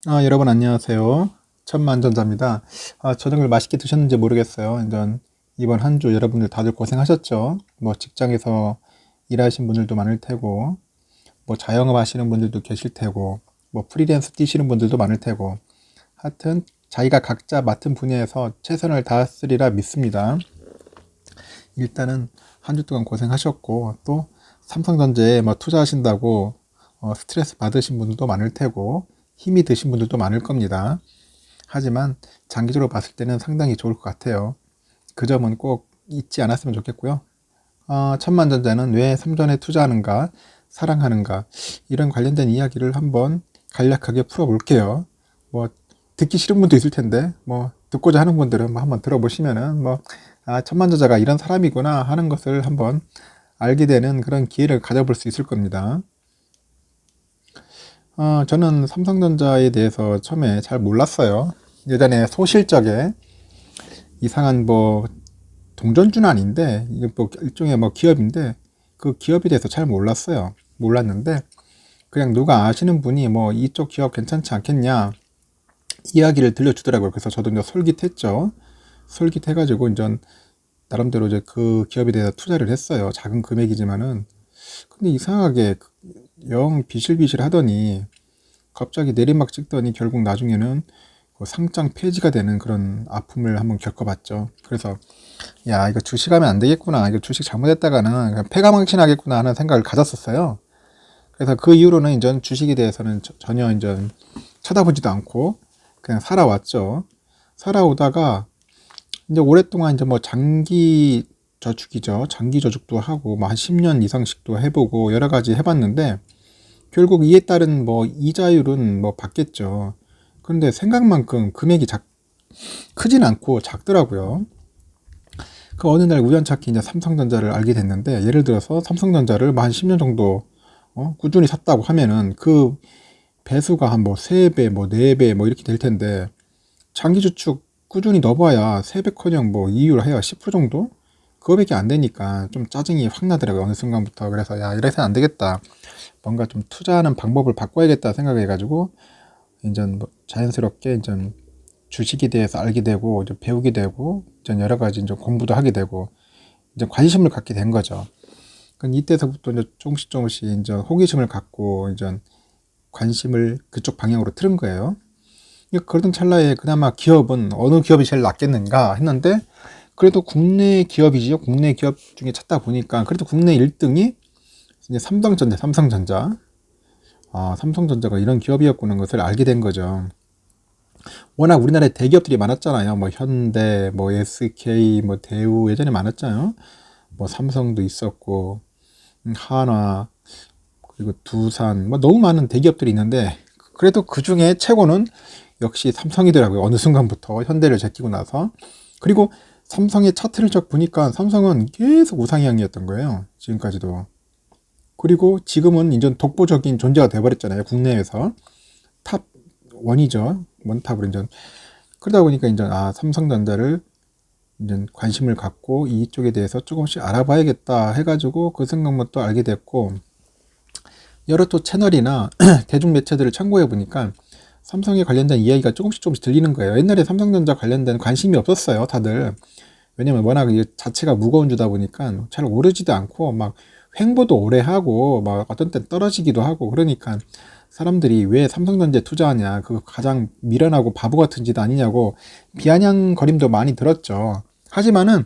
여러분 안녕하세요. 천만전자입니다. 저녁을 맛있게 드셨는지 모르겠어요. 이번 한 주 여러분들 다들 고생하셨죠? 뭐 직장에서 일하신 분들도 많을 테고, 뭐 자영업 하시는 분들도 계실 테고, 뭐 프리랜서 뛰시는 분들도 많을 테고, 하여튼 자기가 각자 맡은 분야에서 최선을 다했으리라 믿습니다. 일단은 한 주 동안 고생하셨고, 또 삼성전자에 뭐 투자하신다고 스트레스 받으신 분들도 많을 테고, 힘이 드신 분들도 많을 겁니다. 하지만 장기적으로 봤을 때는 상당히 좋을 것 같아요. 그 점은 꼭 잊지 않았으면 좋겠고요. 천만전자는 왜 삼전에 투자하는가, 사랑하는가, 이런 관련된 이야기를 한번 간략하게 풀어볼게요. 뭐, 듣기 싫은 분도 있을 텐데, 뭐, 듣고자 하는 분들은 뭐 한번 들어보시면은, 천만전자가 이런 사람이구나 하는 것을 한번 알게 되는 그런 기회를 가져볼 수 있을 겁니다. 저는 삼성전자에 대해서 처음에 잘 몰랐어요. 예전에 소실적에 이상한 뭐 동전주는 아닌데 이게 뭐 일종의 뭐 기업인데 그 기업에 대해서 잘 몰랐어요. 몰랐는데 그냥 누가 아시는 분이 뭐 이쪽 기업 괜찮지 않겠냐 이야기를 들려주더라고요. 그래서 저도 이제 솔깃했죠. 솔깃해가지고 이제 나름대로 이제 그 기업에 대해서 투자를 했어요. 작은 금액이지만은 근데 이상하게 영 비실비실 하더니 갑자기 내리막 찍더니 결국 나중에는 그 상장 폐지가 되는 그런 아픔을 한번 겪어봤죠. 그래서 야 이거 주식하면 안 되겠구나, 이거 주식 잘못했다가는 그냥 폐가망신하겠구나 하는 생각을 가졌었어요. 그래서 그 이후로는 이제 주식에 대해서는 전혀 이제 쳐다보지도 않고 그냥 살아왔죠. 살아오다가 이제 오랫동안 이제 뭐 장기 저축이죠. 장기 저축도 하고 뭐 한 10년 이상씩도 해보고 여러 가지 해봤는데 결국 이에 따른 뭐 이자율은 뭐 받겠죠. 그런데 생각만큼 금액이 크진 않고 작더라고요. 그 어느 날 우연찮게 이제 삼성전자를 알게 됐는데, 예를 들어서 삼성전자를 뭐 한 10년 정도 꾸준히 샀다고 하면은 그 배수가 한 뭐 3배, 뭐 4배 뭐 이렇게 될 텐데, 장기저축 꾸준히 넣어봐야 3배커녕 뭐 이율 해야 10% 정도? 그거밖에 안 되니까 좀 짜증이 확 나더라고요. 어느 순간부터. 그래서 야, 이래서는 안 되겠다. 뭔가 좀 투자하는 방법을 바꿔야겠다 생각해가지고 이제 뭐 자연스럽게 이제 주식에 대해서 알게 되고 이제 배우게 되고 이제 여러 가지 이제 공부도 하게 되고 이제 관심을 갖게 된 거죠. 이때서부터 이제 조금씩 이제 호기심을 갖고 이제 관심을 그쪽 방향으로 틀은 거예요. 그러던 찰나에 그나마 기업은 어느 기업이 제일 낫겠는가 했는데 그래도 국내 기업이지요. 국내 기업 중에 찾다 보니까 그래도 국내 1등이 이제 삼성전자. 삼성전자가 이런 기업이었구나 것을 알게 된 거죠. 워낙 우리나라에 대기업들이 많았잖아요. 뭐 현대, 뭐 SK, 뭐 대우 예전에 많았잖아요. 뭐 삼성도 있었고 한화, 그리고 두산, 뭐 너무 많은 대기업들이 있는데 그래도 그 중에 최고는 역시 삼성이더라고요. 어느 순간부터 현대를 제끼고 나서. 그리고 삼성의 차트를 쫙 보니까 삼성은 계속 우상향이었던 거예요. 지금까지도. 그리고 지금은 이제 독보적인 존재가 돼버렸잖아요. 국내에서. 탑 원이죠. 원탑으로 이제. 그러다 보니까 이제 삼성전자를 이제 관심을 갖고 이쪽에 대해서 조금씩 알아봐야겠다 해가지고 그 생각부터 알게 됐고, 여러 또 채널이나 대중 매체들을 참고해 보니까 삼성에 관련된 이야기가 조금씩 들리는 거예요. 옛날에 삼성전자 관련된 관심이 없었어요, 다들. 왜냐면 워낙 이 자체가 무거운 주다 보니까 잘 오르지도 않고 막 횡보도 오래 하고 막 어떤 때 떨어지기도 하고 그러니까 사람들이 왜 삼성전자에 투자하냐, 그 가장 미련하고 바보 같은 짓 아니냐고 비아냥거림도 많이 들었죠. 하지만은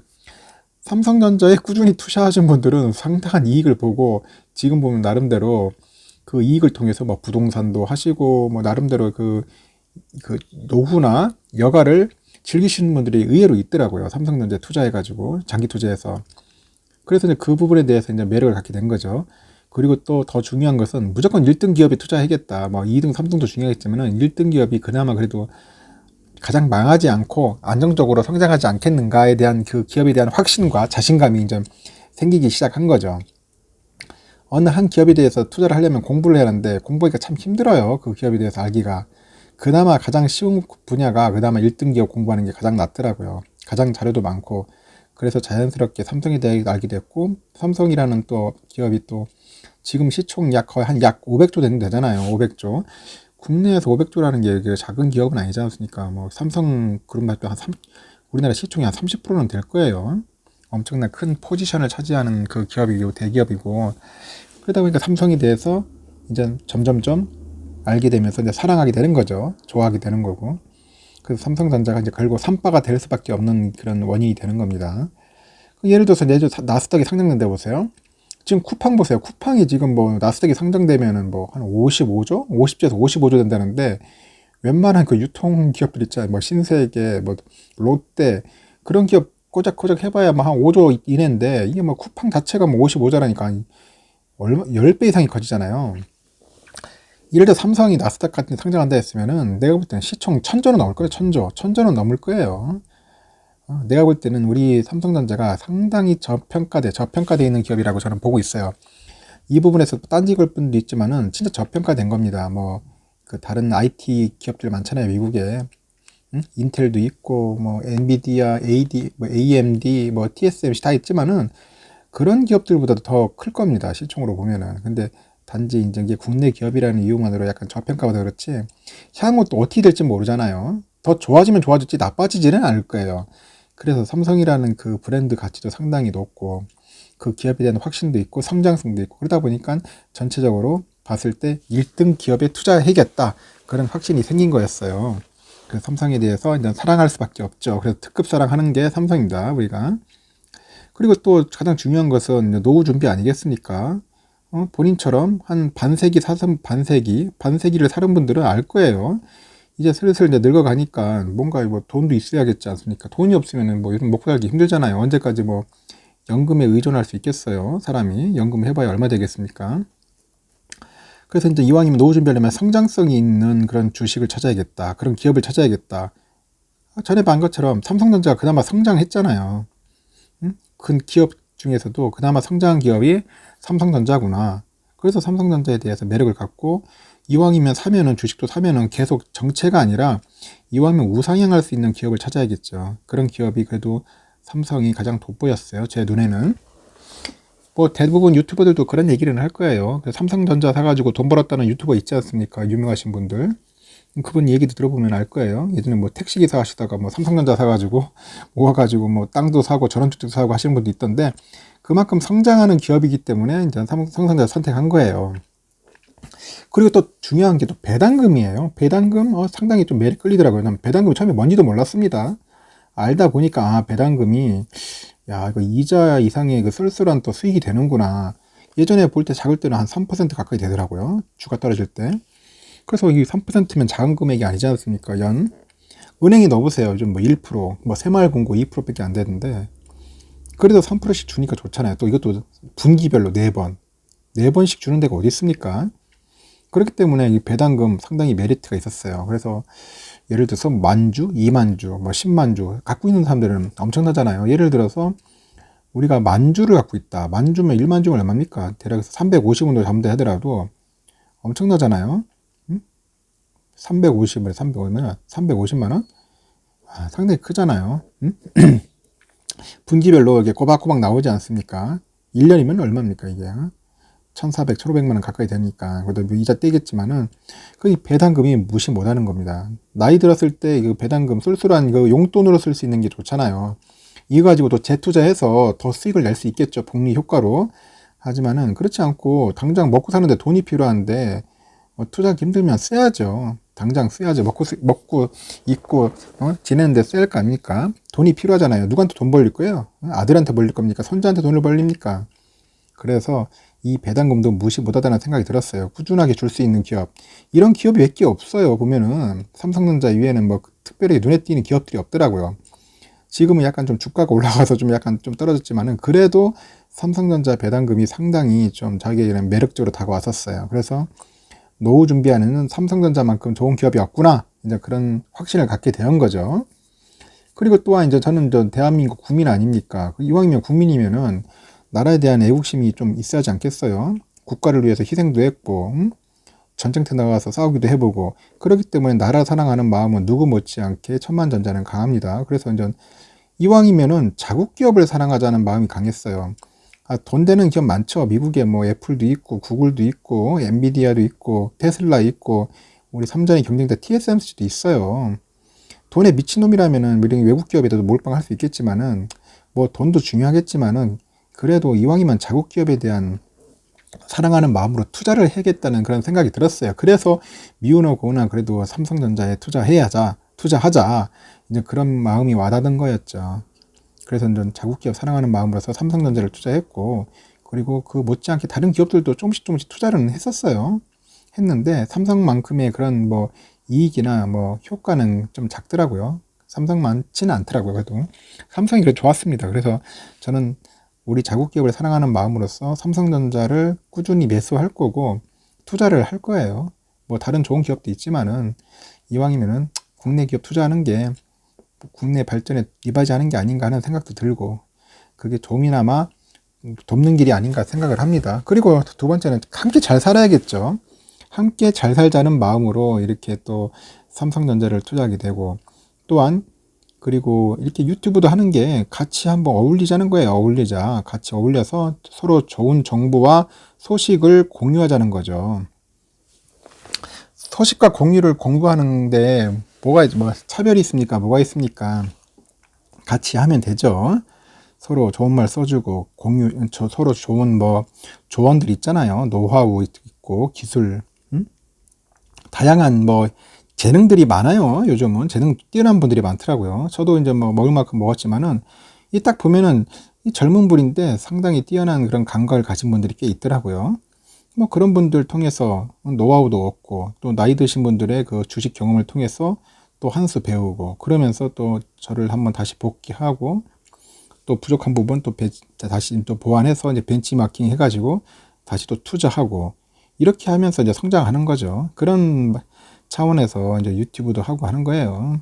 삼성전자에 꾸준히 투자하신 분들은 상당한 이익을 보고 지금 보면 나름대로 그 이익을 통해서 뭐 부동산도 하시고 뭐 나름대로 그 노후나 여가를 즐기시는 분들이 의외로 있더라고요. 삼성전자에 투자해가지고 장기 투자해서. 그래서 이제 그 부분에 대해서 이제 매력을 갖게 된 거죠. 그리고 또 더 중요한 것은 무조건 1등 기업에 투자해야겠다. 뭐 2등, 3등도 중요하겠지만은 1등 기업이 그나마 그래도 가장 망하지 않고 안정적으로 성장하지 않겠는가에 대한 그 기업에 대한 확신과 자신감이 이제 생기기 시작한 거죠. 어느 한 기업에 대해서 투자를 하려면 공부를 해야 하는데 공부하기가 참 힘들어요. 그 기업에 대해서 알기가. 그나마 가장 쉬운 분야가 그나마 1등 기업 공부하는 게 가장 낫더라고요. 가장 자료도 많고. 그래서 자연스럽게 삼성에 대해 알게 됐고, 삼성이라는 또 기업이 또 지금 시총 약 거의 한 약 500조 되는 되잖아요. 500조. 국내에서 500조라는 게 작은 기업은 아니지 않습니까? 뭐 삼성 그룹만 한 우리나라 시총이 한 30%는 될 거예요. 엄청난 큰 포지션을 차지하는 그 기업이고 대기업이고, 그러다 보니까 삼성에 대해서 이제 점점점 알게 되면서 이제 사랑하게 되는 거죠. 좋아하게 되는 거고. 그래서 삼성전자가 이제 결국 삼바가 될 수밖에 없는 그런 원인이 되는 겁니다. 예를 들어서 내주 나스닥이 상장된다 보세요. 지금 쿠팡 보세요. 쿠팡이 지금 뭐 나스닥이 상장되면은 뭐 한 55조? 50조에서 55조 된다는데, 웬만한 그 유통 기업들 있잖아요. 뭐 신세계, 뭐 롯데, 그런 기업 꼬작꼬작 해봐야 뭐 한 5조 이내인데, 이게 뭐 쿠팡 자체가 뭐 55조라니까 얼마 10배 이상이 커지잖아요. 예를 들어 삼성이 나스닥 같은 데 상장한다 했으면은 내가 볼 때는 시총 1000조는 넘을 거예요. 1000조는 넘을 거예요. 내가 볼 때는 우리 삼성전자가 상당히 저평가돼 있는 기업이라고 저는 보고 있어요. 이 부분에서 딴지 걸 분도 있지만은 진짜 저평가된 겁니다. 뭐 그 다른 IT 기업들 많잖아요, 미국에. 인텔도 있고 뭐 엔비디아, AMD, 뭐 TSMC 다 있지만은 그런 기업들보다도 더 클 겁니다, 시총으로 보면은. 근데 단지 이제 이게 국내 기업이라는 이유만으로 약간 저평가가 그렇지, 향후 또 어떻게 될지 모르잖아요. 더 좋아지면 좋아질지 나빠지지는 않을 거예요. 그래서 삼성이라는 그 브랜드 가치도 상당히 높고, 그 기업에 대한 확신도 있고 성장성도 있고, 그러다 보니까 전체적으로 봤을 때 1등 기업에 투자해야겠다, 그런 확신이 생긴 거였어요. 그래서 삼성에 대해서 이제 사랑할 수밖에 없죠. 그래서 특급 사랑하는 게 삼성입니다, 우리가. 그리고 또 가장 중요한 것은 노후 준비 아니겠습니까? 본인처럼 한 반세기를 사는 분들은 알 거예요. 이제 슬슬 이제 늙어가니까 뭔가 뭐 돈도 있어야겠지 않습니까? 돈이 없으면은 뭐 요즘 먹고 살기 힘들잖아요. 언제까지 뭐 연금에 의존할 수 있겠어요? 사람이 연금 해봐야 얼마 되겠습니까? 그래서 이제 이왕이면 노후 준비하려면 성장성이 있는 그런 주식을 찾아야겠다. 그런 기업을 찾아야겠다. 전에 본 것처럼 삼성전자가 그나마 성장했잖아요. 큰 기업 중에서도 그나마 성장한 기업이 삼성전자구나. 그래서 삼성전자에 대해서 매력을 갖고, 이왕이면 사면은, 주식도 사면은 계속 정체가 아니라 이왕이면 우상향할 수 있는 기업을 찾아야겠죠. 그런 기업이 그래도 삼성이 가장 돋보였어요, 제 눈에는. 뭐 대부분 유튜버들도 그런 얘기를 할 거예요. 삼성전자 사가지고 돈 벌었다는 유튜버 있지 않습니까? 유명하신 분들. 그분 얘기도 들어보면 알 거예요. 예전에 뭐 택시기사 하시다가 뭐 삼성전자 사가지고 모아가지고 뭐 땅도 사고 전원주택도 사고 하시는 분도 있던데, 그만큼 성장하는 기업이기 때문에 이제 삼성전자 선택한 거예요. 그리고 또 중요한 게 또 배당금이에요. 배당금 상당히 좀 매력 끌리더라고요. 난 배당금 처음에 뭔지도 몰랐습니다. 알다 보니까 배당금이, 야, 이거 이자 이상의 그 쏠쏠한 또 수익이 되는구나. 예전에 볼 때 작을 때는 한 3% 가까이 되더라고요, 주가 떨어질 때. 그래서 이 3%면 작은 금액이 아니지 않습니까? 연. 은행에 넣어보세요. 요즘 뭐 1%, 뭐 새마을금고 2%밖에 안 되는데, 그래도 3%씩 주니까 좋잖아요. 또 이것도 분기별로 4번, 4번씩 주는 데가 어디 있습니까? 그렇기 때문에 이 배당금 상당히 메리트가 있었어요. 그래서 예를 들어서 만주, 2만주, 뭐 10만주 갖고 있는 사람들은 엄청나잖아요. 예를 들어서 우리가 만주를 갖고 있다. 만주면 1만주면 얼마입니까? 대략 350원 정도 잡는다 하더라도 엄청나잖아요. 350원, 350만 원? 상당히 크잖아요. 분기별로 이게 꼬박꼬박 나오지 않습니까? 1년이면 얼마입니까, 이게? 1,400, 1,500만 원 가까이 되니까. 그래도 뭐 이자 떼겠지만은, 그 배당금이 무시 못 하는 겁니다. 나이 들었을 때 그 배당금 쏠쏠한 그 용돈으로 쓸 수 있는 게 좋잖아요. 이거 가지고 또 재투자해서 더 수익을 낼 수 있겠죠, 복리 효과로. 하지만은 그렇지 않고 당장 먹고 사는데 돈이 필요한데, 투자하기 힘들면 써야죠. 당장 써야죠. 먹고 입고 지내는데 써야 할 거 아닙니까? 돈이 필요하잖아요. 누구한테 돈 벌릴 거예요? 아들한테 벌릴 겁니까? 손자한테 돈을 벌립니까? 그래서 이 배당금도 무시 못하다는 생각이 들었어요. 꾸준하게 줄 수 있는 기업, 이런 기업이 몇 개 없어요. 보면은 삼성전자 이외에는 뭐 특별히 눈에 띄는 기업들이 없더라고요. 지금은 약간 좀 주가가 올라가서 좀 약간 좀 떨어졌지만은, 그래도 삼성전자 배당금이 상당히 좀 자기에게는 매력적으로 다가왔었어요. 그래서 노후 준비하는 삼성전자만큼 좋은 기업이 없구나, 이제 그런 확신을 갖게 된 거죠. 그리고 또한 이제 저는 대한민국 국민 아닙니까? 이왕이면 국민이면은 나라에 대한 애국심이 좀 있어야 하지 않겠어요? 국가를 위해서 희생도 했고, 전쟁터 나가서 싸우기도 해보고, 그렇기 때문에 나라 사랑하는 마음은 누구 못지않게 천만전자는 강합니다. 그래서 이제 이왕이면은 자국 기업을 사랑하자는 마음이 강했어요. 돈 되는 기업 많죠. 미국에 뭐 애플도 있고, 구글도 있고, 엔비디아도 있고, 테슬라 있고, 우리 삼전의 경쟁자 TSMC도 있어요. 돈에 미친놈이라면은 외국 기업에도 몰빵할 수 있겠지만은 뭐 돈도 중요하겠지만은 그래도 이왕이면 자국 기업에 대한 사랑하는 마음으로 투자를 해야겠다는 그런 생각이 들었어요. 그래서 미우나 고우나 그래도 삼성전자에 투자하자. 이제 그런 마음이 와닿은 거였죠. 그래서 이제 자국 기업 사랑하는 마음으로서 삼성전자를 투자했고, 그리고 그 못지않게 다른 기업들도 조금씩 투자를 했었어요. 했는데 삼성만큼의 그런 뭐 이익이나 뭐 효과는 좀 작더라고요. 삼성 많지는 않더라고요. 그래도 삼성이 그래도 좋았습니다. 그래서 저는 우리 자국 기업을 사랑하는 마음으로서 삼성전자를 꾸준히 매수할 거고 투자를 할 거예요. 뭐 다른 좋은 기업도 있지만은 이왕이면은 국내 기업 투자하는 게 국내 발전에 이바지하는 게 아닌가 하는 생각도 들고, 그게 좀이나마 돕는 길이 아닌가 생각을 합니다. 그리고 두 번째는 함께 잘 살아야겠죠. 함께 잘 살자는 마음으로 이렇게 또 삼성전자를 투자하게 되고, 또한 그리고 이렇게 유튜브도 하는 게 같이 한번 어울리자는 거예요. 같이 어울려서 서로 좋은 정보와 소식을 공유하자는 거죠. 소식과 공유를 공부하는데 뭐 차별이 있습니까? 뭐가 있습니까? 같이 하면 되죠. 서로 좋은 말 써주고 서로 좋은 뭐 조언들 있잖아요. 노하우 있고 기술, 다양한 뭐 재능들이 많아요. 요즘은 재능 뛰어난 분들이 많더라고요. 저도 이제 뭐 먹을 만큼 먹었지만은 이 딱 보면은 이 젊은 분인데 상당히 뛰어난 그런 감각을 가진 분들이 꽤 있더라고요. 뭐 그런 분들 통해서 노하우도 얻고, 또 나이 드신 분들의 그 주식 경험을 통해서 또 한 수 배우고, 그러면서 또 저를 한번 다시 복귀하고, 또 부족한 부분 또 다시 또 보완해서 이제 벤치마킹 해가지고 다시 또 투자하고, 이렇게 하면서 이제 성장하는 거죠. 그런 차원에서 이제 유튜브도 하고 하는 거예요.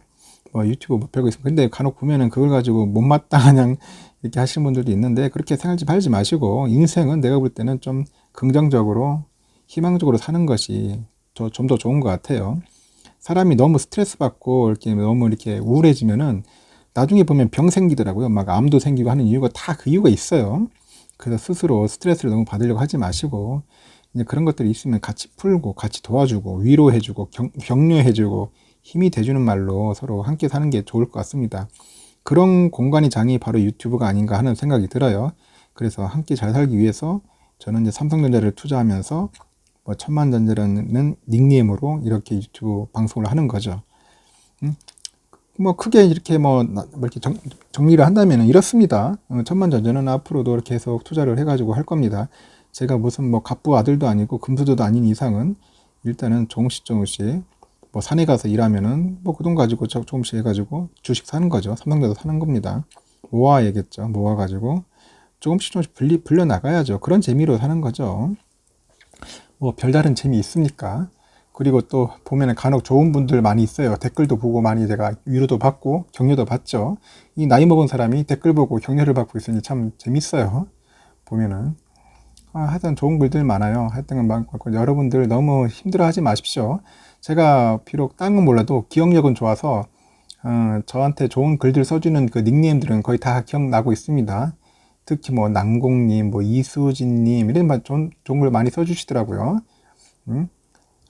뭐 유튜브 뭐 별거 있으면, 근데 간혹 보면은 그걸 가지고 못마땅한 이렇게 하시는 분들도 있는데, 그렇게 살지 마시고 인생은 내가 볼 때는 좀 긍정적으로 희망적으로 사는 것이 좀 더 좋은 것 같아요. 사람이 너무 스트레스 받고 이렇게 너무 이렇게 우울해지면은 나중에 보면 병 생기더라고요. 막 암도 생기고 하는 이유가 다 그 이유가 있어요. 그래서 스스로 스트레스를 너무 받으려고 하지 마시고, 이제 그런 것들이 있으면 같이 풀고 같이 도와주고 위로해주고 격려해주고 힘이 돼주는 말로 서로 함께 사는 게 좋을 것 같습니다. 그런 공간이 장이 바로 유튜브가 아닌가 하는 생각이 들어요. 그래서 함께 잘 살기 위해서 저는 이제 삼성전자를 투자하면서 뭐 천만전자라는 닉네임으로 이렇게 유튜브 방송을 하는 거죠. 뭐 크게 이렇게 뭐 이렇게 정리를 한다면 이렇습니다. 천만전자는 앞으로도 이렇게 계속 투자를 해가지고 할 겁니다. 제가 무슨 뭐 갑부 아들도 아니고 금수저도 아닌 이상은 일단은 조금씩 뭐 산에 가서 일하면은 뭐 그 돈 가지고 조금씩 해가지고 주식 사는 거죠. 삼성전자 사는 겁니다. 모아야겠죠. 모아가지고 조금씩 불려 나가야죠. 그런 재미로 사는 거죠. 뭐 별다른 재미 있습니까? 그리고 또 보면은 간혹 좋은 분들 많이 있어요. 댓글도 보고 많이 제가 위로도 받고 격려도 받죠. 이 나이 먹은 사람이 댓글 보고 격려를 받고 있으니 참 재밌어요. 보면은 하여튼 좋은 글들 많아요. 하여튼 여러분들 너무 힘들어하지 마십시오. 제가 비록 딴 건 몰라도 기억력은 좋아서 저한테 좋은 글들 써주는 그 닉네임들은 거의 다 기억나고 있습니다. 특히 뭐 남공님, 뭐 이수진님 이런 좋은 글 많이 써주시더라고요.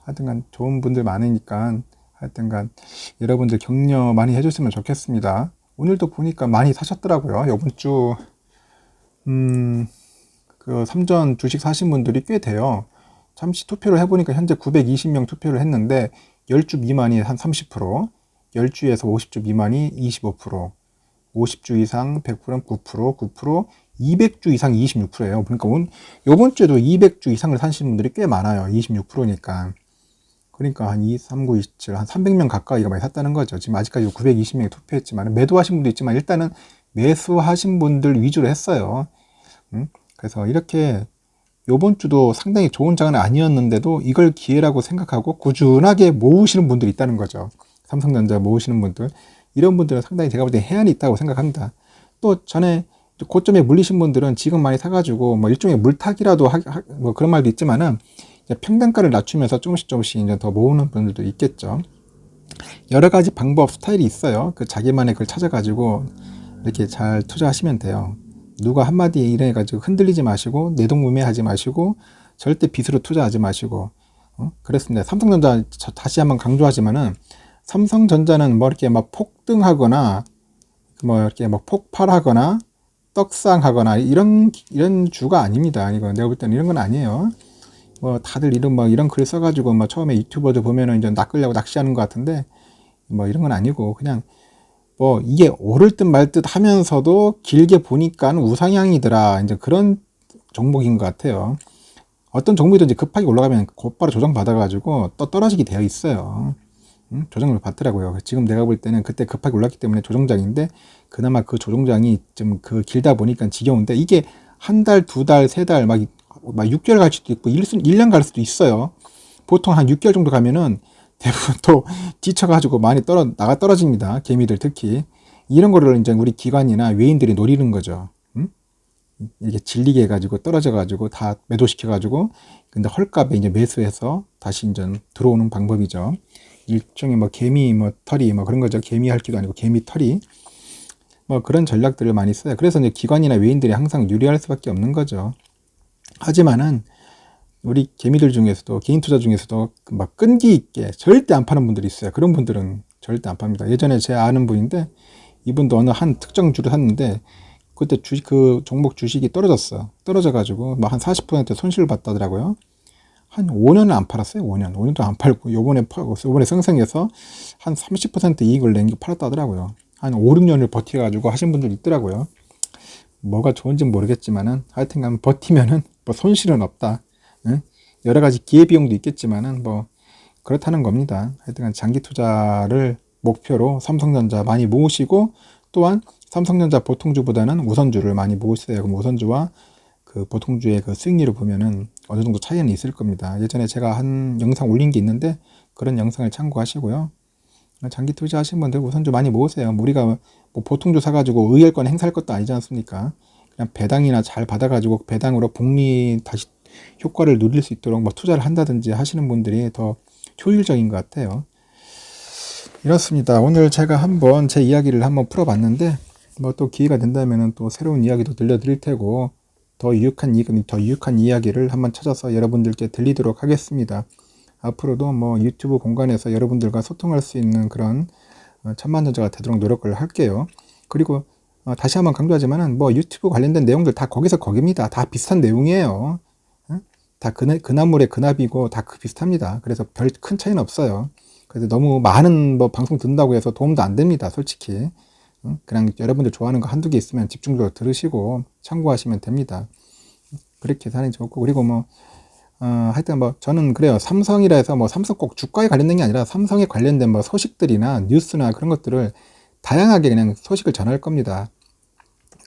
하여튼간 좋은 분들 많으니까 하여튼간 여러분들 격려 많이 해줬으면 좋겠습니다. 오늘도 보니까 많이 사셨더라고요. 이번 주 그 삼전 주식 사신 분들이 꽤 돼요. 잠시 투표를 해보니까 현재 920명 투표를 했는데 10주 미만이 한 30%, 10주에서 50주 미만이 25%, 50주 이상 100%는 9%, 200주 이상 26%예요. 그러니까 이번 주에도 200주 이상을 사신 분들이 꽤 많아요. 26%니까. 그러니까 한 2, 3, 9, 27, 한 300명 가까이가 많이 샀다는 거죠. 지금 아직까지 920명이 투표했지만 매도하신 분도 있지만 일단은 매수하신 분들 위주로 했어요. 그래서 이렇게 요번 주도 상당히 좋은 장은 아니었는데도 이걸 기회라고 생각하고 꾸준하게 모으시는 분들이 있다는 거죠. 삼성전자 모으시는 분들, 이런 분들은 상당히 제가 볼 때 해안이 있다고 생각합니다. 또 전에 고점에 물리신 분들은 지금 많이 사가지고 뭐 일종의 물타기라도 뭐 그런 말도 있지만은 평단가를 낮추면서 조금씩 이제 더 모으는 분들도 있겠죠. 여러 가지 방법 스타일이 있어요. 그 자기만의 걸 찾아가지고 이렇게 잘 투자하시면 돼요. 누가 한마디에 이래가지고 흔들리지 마시고 내동무매하지 마시고 절대 빚으로 투자하지 마시고 그랬습니다. 삼성전자 다시 한번 강조하지만은 삼성전자는 뭐 이렇게 막 폭등하거나 뭐 이렇게 뭐 폭발하거나 떡상하거나 이런 주가 아닙니다. 이거 내가 볼 때는 이런 건 아니에요. 뭐 다들 이런 글 써가지고 뭐 처음에 유튜버들 보면은 이제 낚으려고 낚시하는 것 같은데 뭐 이런 건 아니고 그냥 뭐 이게 오를 듯 말 듯 하면서도 길게 보니까 우상향이더라, 이제 그런 종목인 것 같아요. 어떤 종목이든지 급하게 올라가면 곧바로 조정받아가지고 또 떨어지게 되어 있어요. 조정을 받더라고요. 지금 내가 볼 때는 그때 급하게 올랐기 때문에 조정장인데, 그나마 그 조정장이 좀 그 길다 보니까 지겨운데, 이게 한 달, 두 달, 세 달, 막 6개월 갈 수도 있고 1년 갈 수도 있어요. 보통 한 6개월 정도 가면은 대부분 또 지쳐가지고 많이 나가 떨어집니다. 개미들 특히. 이런 거를 이제 우리 기관이나 외인들이 노리는 거죠. 이게 질리게 해가지고 떨어져가지고 다 매도시켜가지고, 근데 헐값에 이제 매수해서 다시 이제 들어오는 방법이죠. 일종의 뭐 개미 뭐 털이 뭐 그런 거죠. 개미 핥기도 아니고 개미 털이 뭐 그런 전략들을 많이 써요. 그래서 이제 기관이나 외인들이 항상 유리할 수밖에 없는 거죠. 하지만은 우리 개미들 중에서도, 개인 투자 중에서도 막 끈기 있게 절대 안 파는 분들이 있어요. 그런 분들은 절대 안 팝니다. 예전에 제 아는 분인데, 이분도 어느 한 특정 주를 샀는데 그때 그 종목 주식이 떨어져가지고 막 한 40% 손실을 봤다더라고요. 한 5년을 안 팔았어요. 5년도 안 팔고 요번에 상승해서 한 30% 이익을 낸 게 팔았다 하더라고요. 한 5, 6년을 버텨가지고 하신 분들 있더라고요. 뭐가 좋은지는 모르겠지만은 하여튼간 버티면은 뭐 손실은 없다. 응? 여러 가지 기회비용도 있겠지만은 뭐 그렇다는 겁니다. 하여튼간 장기 투자를 목표로 삼성전자 많이 모으시고, 또한 삼성전자 보통주보다는 우선주를 많이 모으세요. 그럼 우선주와 그 보통주의 그 수익률을 보면은 어느 정도 차이는 있을 겁니다. 예전에 제가 한 영상 올린 게 있는데 그런 영상을 참고하시고요. 장기 투자하신 분들 우선주 많이 모으세요. 우리가 뭐 보통주 사가지고 의열권 행사할 것도 아니지 않습니까? 그냥 배당이나 잘 받아가지고 배당으로 복리 다시 효과를 누릴 수 있도록 뭐 투자를 한다든지 하시는 분들이 더 효율적인 것 같아요. 이렇습니다. 오늘 제가 한번 제 이야기를 한번 풀어봤는데, 뭐 또 기회가 된다면은 또 새로운 이야기도 들려드릴 테고, 더 유익한 이야기를 한번 찾아서 여러분들께 들리도록 하겠습니다. 앞으로도 뭐 유튜브 공간에서 여러분들과 소통할 수 있는 그런 천만전자가 되도록 노력을 할게요. 그리고 다시 한번 강조하지만은 뭐 유튜브 관련된 내용들 다 거기입니다. 다 비슷한 내용이에요. 다 그나물의 그나비고 다 비슷합니다. 그래서 별 큰 차이는 없어요. 그래서 너무 많은 뭐 방송 듣는다고 해서 도움도 안 됩니다. 솔직히. 그냥 여러분들 좋아하는 거 한두 개 있으면 집중적으로 들으시고 참고하시면 됩니다. 그렇게 사는 게 좋고, 그리고 뭐 하여튼 뭐 저는 그래요. 삼성이라 해서 뭐 삼성 꼭 주가에 관련된 게 아니라 삼성에 관련된 뭐 소식들이나 뉴스나 그런 것들을 다양하게 그냥 소식을 전할 겁니다.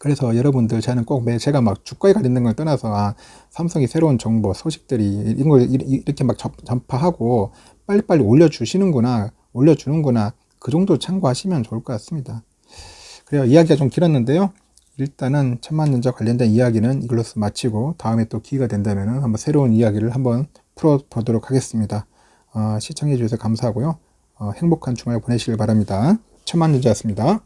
그래서 여러분들, 저는 꼭 제가 막 주가에 관련된 걸 떠나서 삼성이 새로운 정보 소식들이 이런 걸 이렇게 막 전파하고 빨리빨리 올려주는구나 그 정도 참고하시면 좋을 것 같습니다. 그래요. 이야기가 좀 길었는데요. 일단은 천만전자 관련된 이야기는 이걸로서 마치고, 다음에 또 기회가 된다면 한번 새로운 이야기를 한번 풀어보도록 하겠습니다. 시청해 주셔서 감사하고요. 행복한 주말 보내시길 바랍니다. 천만전자였습니다.